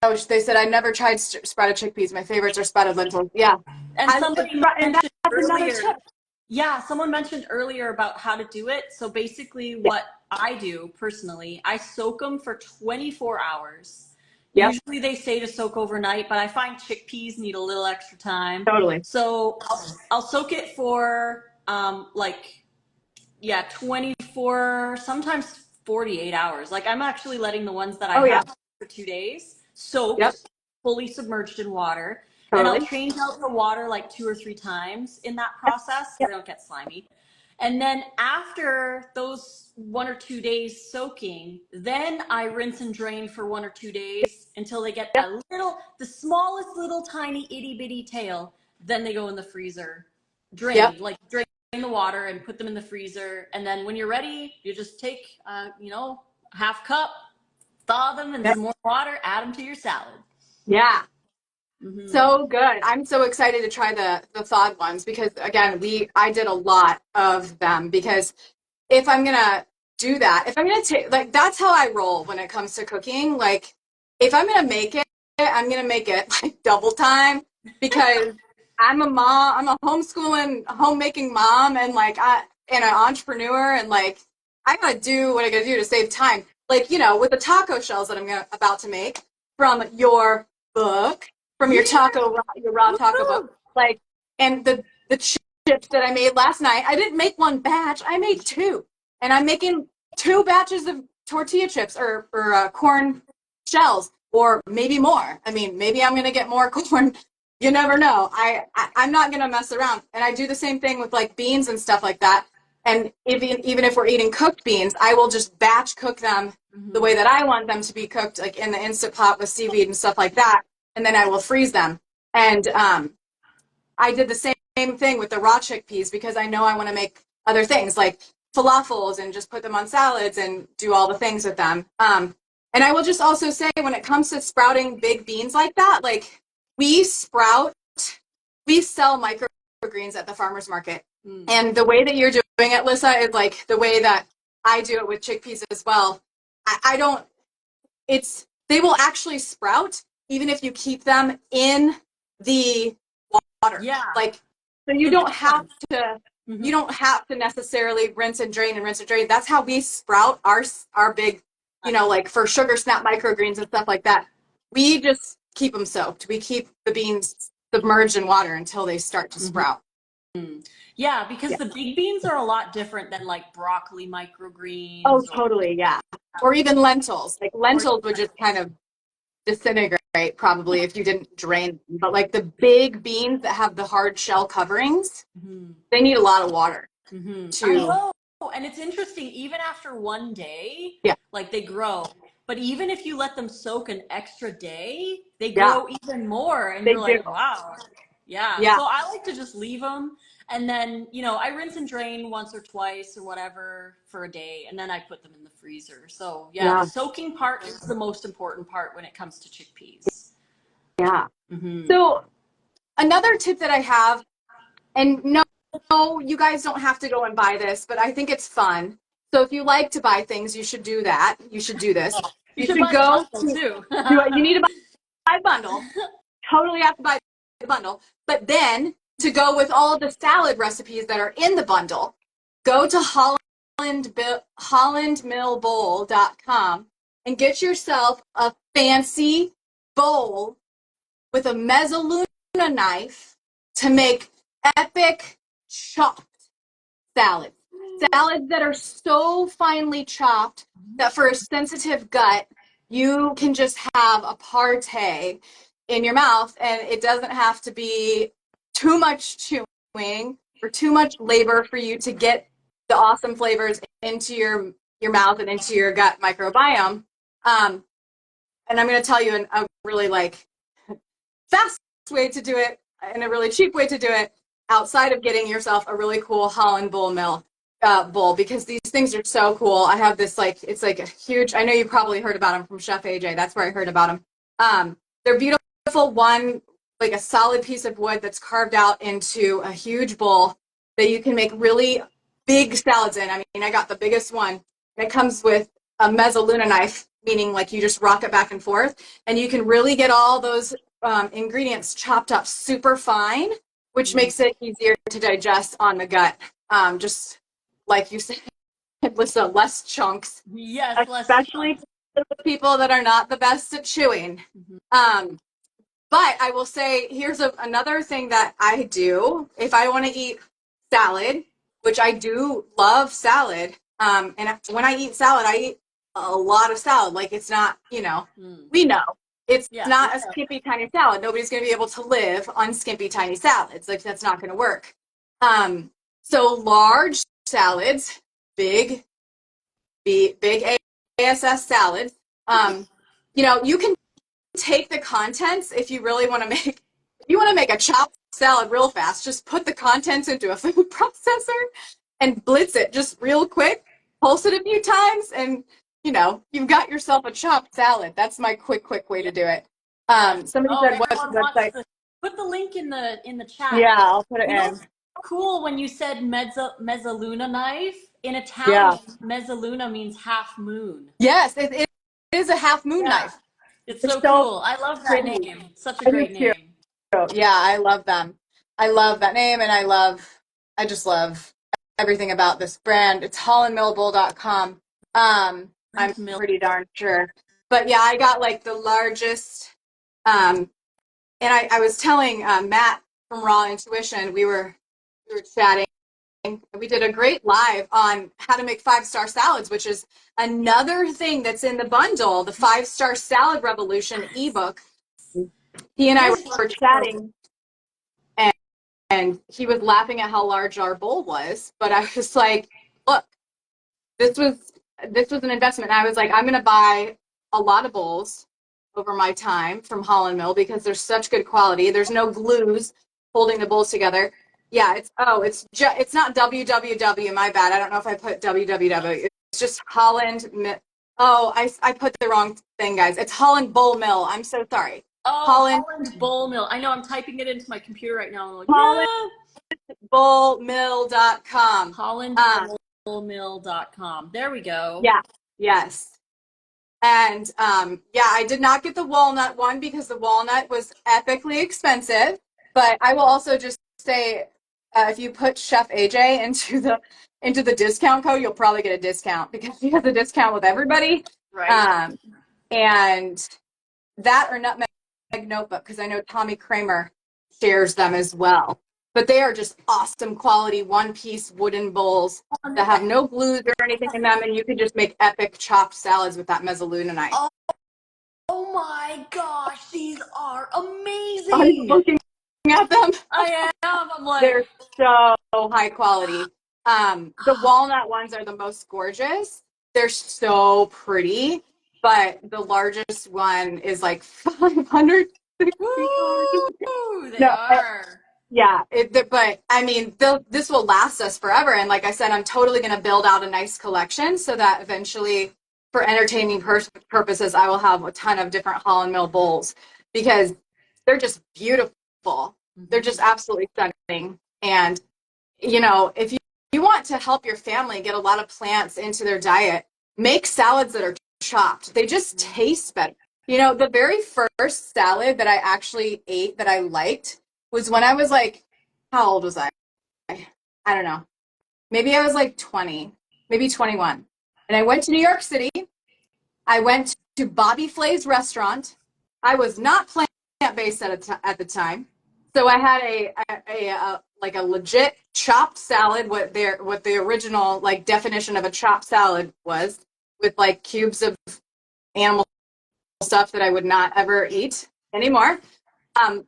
Speaker 2: oh, they said, I never tried sprouted chickpeas. My favorites are sprouted lentils. Yeah.
Speaker 1: And somebody
Speaker 2: And
Speaker 1: mentioned
Speaker 2: that's another
Speaker 1: earlier,
Speaker 2: tip.
Speaker 1: yeah, someone mentioned earlier about how to do it. So basically, what I do personally, I soak them for 24 hours.
Speaker 2: Yep.
Speaker 1: Usually they say to soak overnight, but I find chickpeas need a little extra time.
Speaker 2: Totally.
Speaker 1: So I'll soak it for like, yeah, 24, sometimes 48 hours. Like I'm actually letting the ones that I
Speaker 2: Oh, yeah.
Speaker 1: have for 2 days soaked,
Speaker 2: Yep.
Speaker 1: fully submerged in water. And I'll
Speaker 2: Totally.
Speaker 1: change out the water like 2 or 3 times in that process so
Speaker 2: Yep.
Speaker 1: they don't get slimy. And then after those 1 or 2 days soaking, then I rinse and drain for 1 or 2 days until they get
Speaker 2: Yep.
Speaker 1: the smallest little tiny itty bitty tail. Then they go in the freezer,
Speaker 2: Yep.
Speaker 1: drain the water and put them in the freezer. And then when you're ready, you just take, half cup, thaw them in
Speaker 2: Yep.
Speaker 1: some more water, add them to your salad.
Speaker 2: Yeah.
Speaker 1: Mm-hmm.
Speaker 2: So good. I'm so excited to try the thawed ones because again, I did a lot of them because if I'm gonna do that, if I'm gonna take like that's how I roll when it comes to cooking. Like if I'm gonna make it, I'm gonna make it like double time because I'm a mom, I'm a homeschooling, homemaking mom, and and an entrepreneur, and like I gotta do what I gotta do to save time. Like with the taco shells that about to make from your book, from your your raw taco book, like and the chips that I made last night. I didn't make one batch. I made two, and I'm making two batches of tortilla chips or corn shells, or maybe more. I mean, maybe I'm gonna get more corn. You never know. I'm not gonna mess around, and I do the same thing with like beans and stuff like that. And even if we're eating cooked beans, I will just batch cook them the way that I want them to be cooked, like in the Instant Pot with seaweed and stuff like that. and then I will freeze them. And I did the same thing with the raw chickpeas because I know I want to make other things like falafels and just put them on salads and do all the things with them. And I will just also say, when it comes to sprouting big beans like that, like we sell microgreens at the farmer's market. And the way that you're doing it, Lissa, is like the way that I do it with chickpeas as well. I don't, they will actually sprout even if you keep them in the water.
Speaker 1: Yeah.
Speaker 2: Like, so you don't have to, you don't have to necessarily rinse and drain and rinse and drain. That's how we sprout our big, like for sugar snap microgreens and stuff like that. We just keep them soaked. We keep the beans submerged in water until they start to sprout.
Speaker 1: Yeah, because the big beans are a lot different than like broccoli microgreens.
Speaker 2: Oh, totally, yeah. Or even lentils. Like lentils would just kind of disintegrate probably if you didn't drain them. But like the big beans that have the hard shell coverings, they need a lot of water to.
Speaker 1: I know. And it's interesting, even after one day, like they grow. But even if you let them soak an extra day, they grow even more. And you're like, wow. Yeah. So I like to just leave them. And then, I rinse and drain once or twice or whatever for a day. And then I put them in the freezer. So the soaking part is the most important part when it comes to chickpeas.
Speaker 2: Yeah. So another tip that I have, and no, you guys don't have to go and buy this, but I think it's fun. So if you like to buy things, you should do that. You should do this. You should go
Speaker 1: too.
Speaker 2: You need to buy a bundle. Totally have to buy the bundle. But then to go with all of the salad recipes that are in the bundle, go to hollandmillbowl.com and get yourself a fancy bowl with a mezzaluna knife to make epic chopped salads. Salads that are so finely chopped that for a sensitive gut, you can just have a partay in your mouth, and it doesn't have to be too much chewing or too much labor for you to get the awesome flavors into your mouth and into your gut microbiome. And I'm going to tell you a really fast way to do it and a really cheap way to do it outside of getting yourself a really cool Holland bowl, because these things are so cool. I have this it's like a huge, I know you probably heard about them from Chef AJ. That's where I heard about them. They're beautiful. One, like a solid piece of wood that's carved out into a huge bowl that you can make really big salads in. I mean, I got the biggest one. It comes with a mezzaluna knife, meaning like you just rock it back and forth, and you can really get all those ingredients chopped up super fine, which makes it easier to digest on the gut. Just like you said, Lissa, less chunks.
Speaker 1: Yes,
Speaker 2: especially for the people that are not the best at chewing. But I will say, here's another thing that I do if I want to eat salad, which I do love salad. And when I eat salad, I eat a lot of salad. Like it's not, we know it's not a skimpy tiny salad. Nobody's going to be able to live on skimpy tiny salads. Like that's not going to work. So large salads, big ASS salads. You can take the contents if you really want to make. If you want to make a chopped salad real fast, just put the contents into a food processor and blitz it just real quick. Pulse it a few times, and you've got yourself a chopped salad. That's my quick way to do it. Somebody said, "What's the website?"
Speaker 1: Put the link in the chat.
Speaker 2: Yeah, I'll put it in.
Speaker 1: Cool when you said mezzaluna knife. In Italian, mezzaluna means half moon.
Speaker 2: Yes, it is a half moon knife.
Speaker 1: It's so cool. I love that name. Such a great name.
Speaker 2: Yeah, I love them. I love that name, and I just love everything about this brand. It's hollandmillbowl.com. I'm pretty darn sure. But yeah, I got the largest, and I was telling Matt from Raw Intuition, we were chatting. We did a great live on how to make 5-star salads, which is another thing that's in the bundle, the 5-Star Salad Revolution ebook. He and I were chatting, and he was laughing at how large our bowl was. But I was like, look, this was an investment. And I was like, I'm going to buy a lot of bowls over my time from Holland Mill because they're such good quality. There's no glues holding the bowls together. Yeah, it's not www. My bad. I don't know if I put www. It's just Holland. Oh, I put the wrong thing, guys. It's Holland Bowl Mill. I'm so sorry.
Speaker 1: Oh,
Speaker 2: Holland
Speaker 1: Holland Bowl Mill. I know, I'm typing it into my computer right now. I'm like,
Speaker 2: Holland
Speaker 1: no.
Speaker 2: HollandBowlMill.com.
Speaker 1: HollandBowlMill.com. There we go.
Speaker 2: Yeah. Yes. And yeah, I did not get the walnut one because the walnut was epically expensive. But I will also just say, if you put Chef AJ into the discount code, you'll probably get a discount because he has a discount with everybody.
Speaker 1: Right.
Speaker 2: And that or Nutmeg Notebook, because I know Tommy Kramer shares them as well. But they are just awesome quality one-piece wooden bowls that have no glues or anything in them, and you can just make epic chopped salads with that mezzalunite.
Speaker 1: Oh my gosh, these are
Speaker 2: Are you
Speaker 1: amazing.
Speaker 2: looking at them?
Speaker 1: I am. I'm like,
Speaker 2: They're so high quality. The walnut ones are the most gorgeous. They're so pretty, but the largest one is like 560 dollars.
Speaker 1: woo, they
Speaker 2: No,
Speaker 1: are.
Speaker 2: yeah, but I mean, this will last us forever. And like I said, I'm totally going to build out a nice collection so that eventually, for entertaining purposes, I will have a ton of different Holland Mill bowls because they're just beautiful. They're just absolutely stunning. And, if you want to help your family get a lot of plants into their diet, make salads that are chopped. They just taste better. The very first salad that I actually ate that I liked was when I was like, how old was I? I don't know. Maybe I was like 20, maybe 21. And I went to New York City. I went to Bobby Flay's restaurant. I was not plant-based at the time. So I had a like a legit chopped salad, what the original like definition of a chopped salad was, with like cubes of animal stuff that I would not ever eat anymore.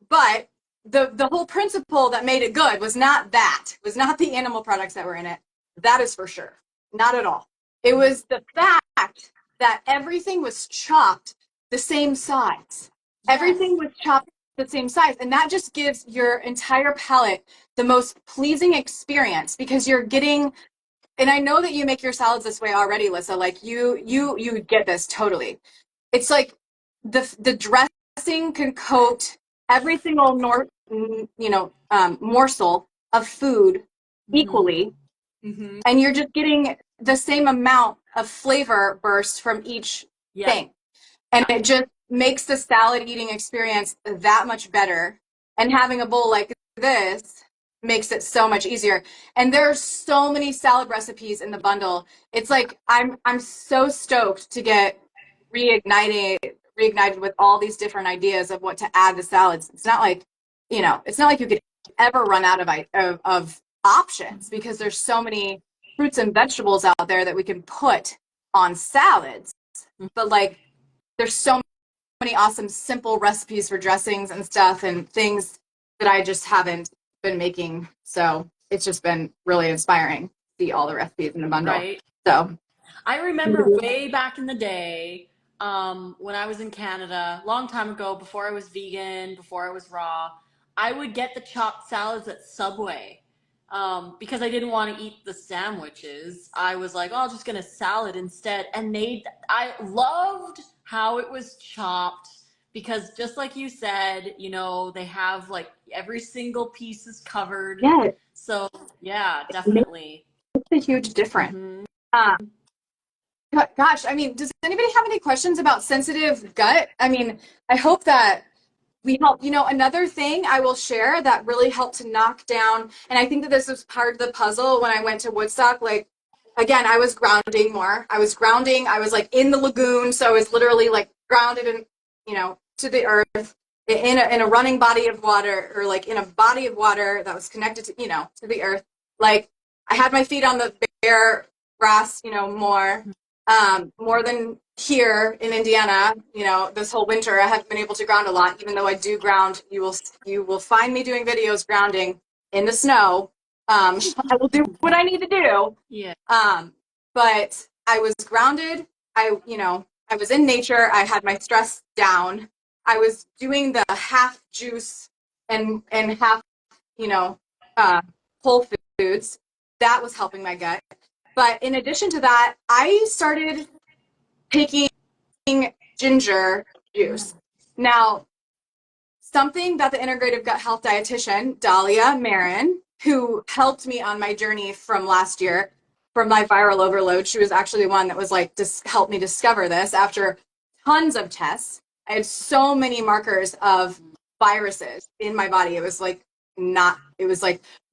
Speaker 2: But the whole principle that made it good was not the animal products that were in it. That is for sure. Not at all. It was the fact that everything was chopped the same size. Everything was chopped the same size. And that just gives your entire palate the most pleasing experience because you're getting, and I know that you make your salads this way already, Lissa. Like you get this totally. It's like the dressing can coat every single morsel of food equally, and you're just getting the same amount of flavor burst from each thing, and it just makes the salad eating experience that much better. And having a bowl like this makes it so much easier. And there's so many salad recipes in the bundle. It's like I'm so stoked to get reignited with all these different ideas of what to add to salads. It's not like you could ever run out of options because there's so many fruits and vegetables out there that we can put on salads. But like there's so many awesome simple recipes for dressings and stuff and things that I just haven't been making. So it's just been really inspiring to see all the recipes in the bundle.
Speaker 1: Right.
Speaker 2: So
Speaker 1: I remember way back in the day, when I was in Canada, long time ago, before I was vegan, before I was raw, I would get the chopped salads at Subway. Because I didn't want to eat the sandwiches. I was like, oh, I'll just get a salad instead. And I loved how it was chopped because just like you said, they have like every single piece is covered.
Speaker 2: yeah,
Speaker 1: So yeah,
Speaker 2: it
Speaker 1: definitely.
Speaker 2: makes a huge difference. Gosh, I mean, does anybody have any questions about sensitive gut? I mean, I hope that we help. Another thing I will share that really helped to knock down, and I think that this was part of the puzzle when I went to Woodstock. Like, again, I was grounding more. I was grounding. I was like in the lagoon, so I was literally like grounded and to the earth in a running body of water, or like in a body of water that was connected to the earth. Like I had my feet on the bare grass, more than here in Indiana. This whole winter I haven't been able to ground a lot, even though I do ground. You will find me doing videos grounding in the snow. I will do what I need to do.
Speaker 1: Yeah.
Speaker 2: But I was grounded. I I was in nature. I had my stress down. I was doing the half juice and half, you know, whole foods. That was helping my gut. But in addition to that, I started taking ginger juice. Now, something that the integrative gut health dietitian, Dahlia Marin, who helped me on my journey from last year, from my viral overload, she was actually the one that was like, helped me discover this after tons of tests. I had so many markers of viruses in my body. It was like,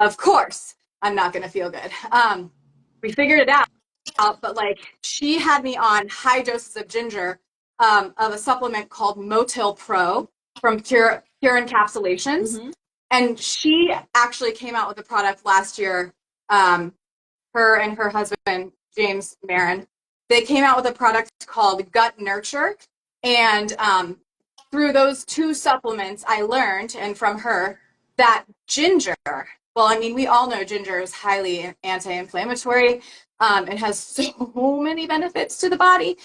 Speaker 2: of course, I'm not going to feel good. We figured it out, but like she had me on high doses of ginger, of a supplement called Motil Pro from Pure Encapsulations.
Speaker 1: Mm-hmm.
Speaker 2: And she actually came out with a product last year. Her and her husband, James Marin, they came out with a product called Gut Nurture. And through those two supplements, I learned, and from her, that ginger, well, I mean, we all know ginger is highly anti-inflammatory. It has so many benefits to the body.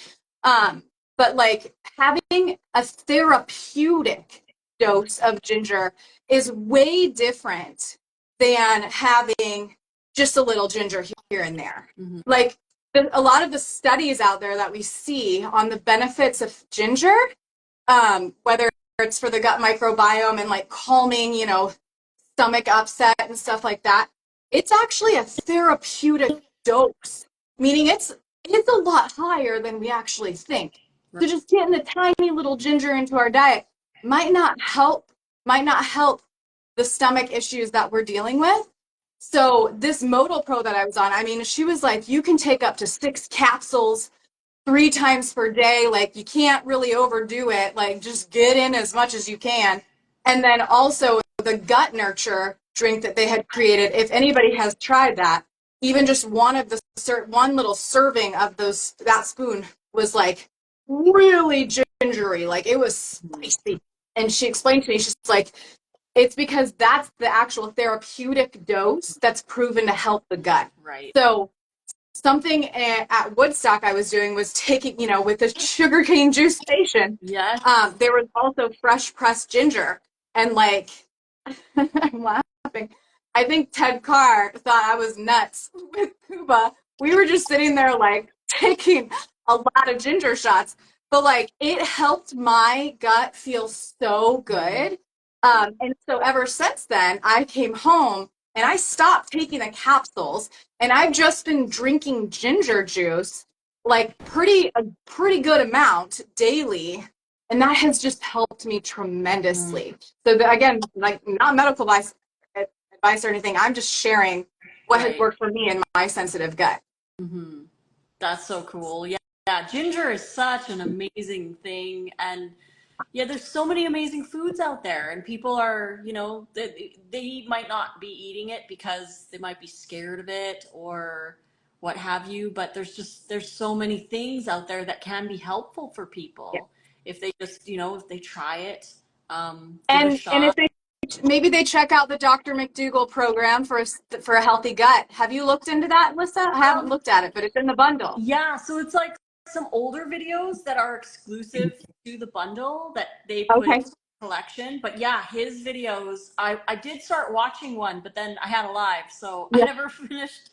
Speaker 2: But like having a therapeutic dose of ginger is way different than having just a little ginger here and there.
Speaker 1: Mm-hmm.
Speaker 2: Like a lot of the studies out there that we see on the benefits of ginger, whether it's for the gut microbiome and like calming, stomach upset and stuff like that, it's actually a therapeutic dose, meaning it's a lot higher than we actually think. So just getting a tiny little ginger into our diet might not help the stomach issues that we're dealing with. So this Modal Pro that I was on, I mean, she was like, you can take up to 6 capsules 3 times per day. Like you can't really overdo it. Like just get in as much as you can. And then also the Gut Nurture drink that they had created. If anybody has tried that, even just one little serving of that spoon was like really gingery. Like it was spicy. And she explained to me, she's like, it's because that's the actual therapeutic dose that's proven to help the gut.
Speaker 1: Right.
Speaker 2: So something at Woodstock I was doing was taking, with the sugarcane juice station.
Speaker 1: Yes.
Speaker 2: There was also fresh pressed ginger. And like, I'm laughing. I think Ted Carr thought I was nuts with Cuba. We were just sitting there like taking a lot of ginger shots. But like it helped my gut feel so good. And so ever since then, I came home and I stopped taking the capsules and I've just been drinking ginger juice like a pretty good amount daily. And that has just helped me tremendously. So again, like not medical advice or anything. I'm just sharing what has worked for me in my sensitive gut.
Speaker 1: Mm-hmm. That's so cool. Yeah. Yeah. Ginger is such an amazing thing. And yeah, there's so many amazing foods out there, and people are, they might not be eating it because they might be scared of it or what have you, but there's so many things out there that can be helpful for
Speaker 2: Yeah.
Speaker 1: people if they just, if they try it, give it a
Speaker 2: And if
Speaker 1: shot.
Speaker 2: maybe they check out the Dr. McDougall program for a healthy gut. Have you looked into that, Lissa? I haven't looked at it, but it's in the bundle.
Speaker 1: Yeah, so it's like some older videos that are exclusive to the bundle that they put
Speaker 2: Okay.
Speaker 1: into the collection. But yeah, his videos, I did start watching one, but then I had a live, so I
Speaker 2: Yeah.
Speaker 1: never finished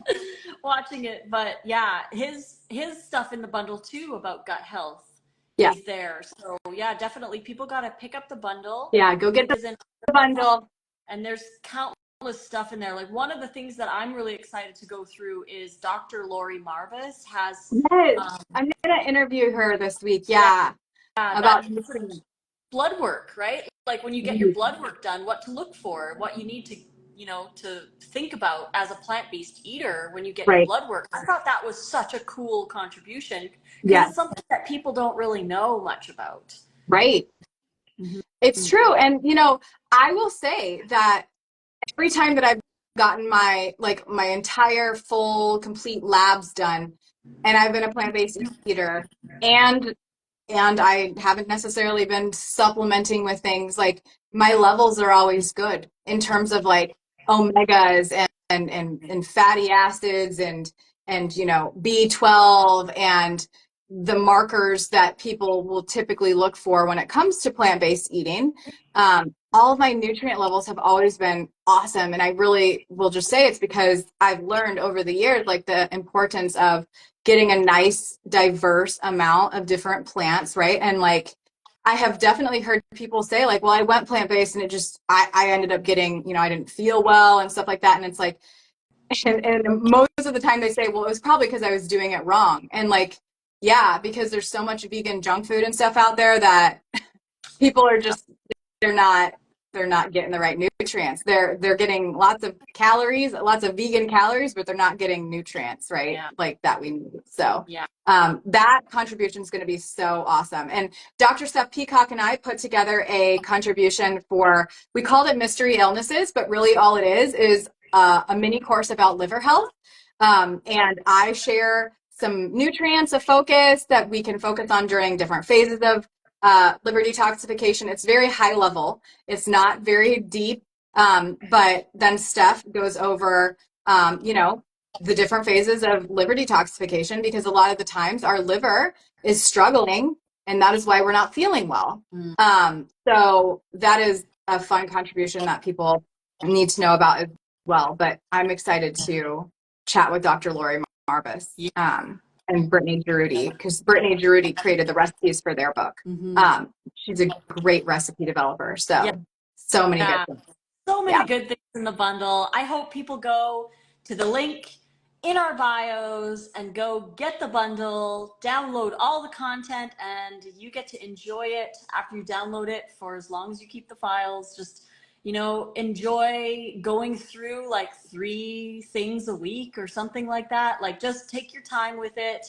Speaker 1: watching it. But yeah, his stuff in the bundle too about gut health
Speaker 2: Yeah.
Speaker 1: is there. So yeah, definitely people got to pick up the bundle.
Speaker 2: Yeah. Go get the bundle.
Speaker 1: And there's countless stuff in there. Like one of the things that I'm really excited to go through is Dr. Lori Marvis has
Speaker 2: Yes. I'm going to interview her this week. Yeah. About
Speaker 1: blood work, right? Like when you get your blood work done, what to look for, what you need to, to think about as a plant-based eater when you get your blood work. I thought that was such a cool contribution because it's something that people don't really know much about.
Speaker 2: Right. Mm-hmm. It's true. And, I will say that every time that I've gotten my entire full complete labs done and I've been a plant-based eater and I haven't necessarily been supplementing with things, like my levels are always good in terms of like omegas and fatty acids and B12 and the markers that people will typically look for when it comes to plant-based eating. All of my nutrient levels have always been awesome. And I really will just say it's because I've learned over the years, like the importance of getting a nice, diverse amount of different plants, right? And like, I have definitely heard people say like, well, I went plant-based and it just, I ended up getting, you know, I didn't feel well and stuff like that. And it's like, and most of the time they say, well, it was probably because I was doing it wrong. And like, yeah, because there's so much vegan junk food and stuff out there that people are just, they're not they're not getting the right nutrients. They're getting lots of calories, lots of vegan calories, but they're not getting nutrients, right?
Speaker 1: Yeah.
Speaker 2: Like that we need. So
Speaker 1: Yeah.
Speaker 2: that contribution is going to be so awesome. And Dr. Steph Peacock and I put together a contribution for, we called it Mystery Illnesses, but really all it is a mini course about liver health. And I share some nutrients of focus that we can focus on during different phases of liver detoxification. It's very high level. It's not very deep. But then Steph goes over, you know, the different phases of liver detoxification, because a lot of the times our liver is struggling and that is why we're not feeling well. So that is a fun contribution that people need to know about as well. But I'm excited to chat with Dr. Lori Marvis. And Brittany Giroudi, because Brittany Giroudi created the recipes for their book. She's a great recipe developer. So, so many good things.
Speaker 1: So many good things in the bundle. I hope people go to the link in our bios and go get the bundle, download all the content, and you get to enjoy it after you download it for as long as you keep the files. Just, you know, enjoy going through like 3 things a week or something like that. Like, just take your time with it.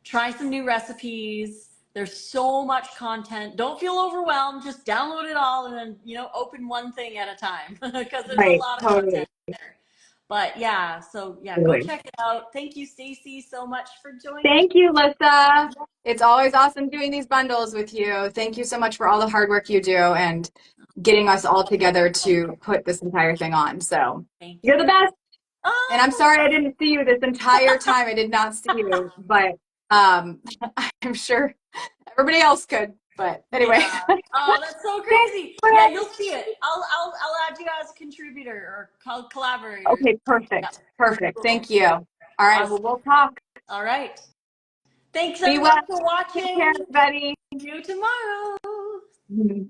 Speaker 1: Try some new recipes. There's so much content. Don't feel overwhelmed. Just download it all and then, you know, open one thing at a time, because there's a lot of content there. But yeah, so yeah, go check it out. Thank you, Stacy, so much for joining.
Speaker 2: Thank you, Lissa. It's always awesome doing these bundles with you. Thank you so much for all the hard work you do and getting us all together to put this entire thing on. So you're the best. And I'm sorry I didn't see you this entire time. I did not see you, but I'm sure everybody else could. But anyway.
Speaker 1: Yeah. Oh, that's so crazy. Yeah, you'll see it. I'll add you as a contributor or collaborator.
Speaker 2: Okay, perfect. Yeah. Perfect. Thank you. All right, well, we'll talk.
Speaker 1: All right. Thanks everyone for watching.
Speaker 2: Take care, everybody.
Speaker 1: See you tomorrow.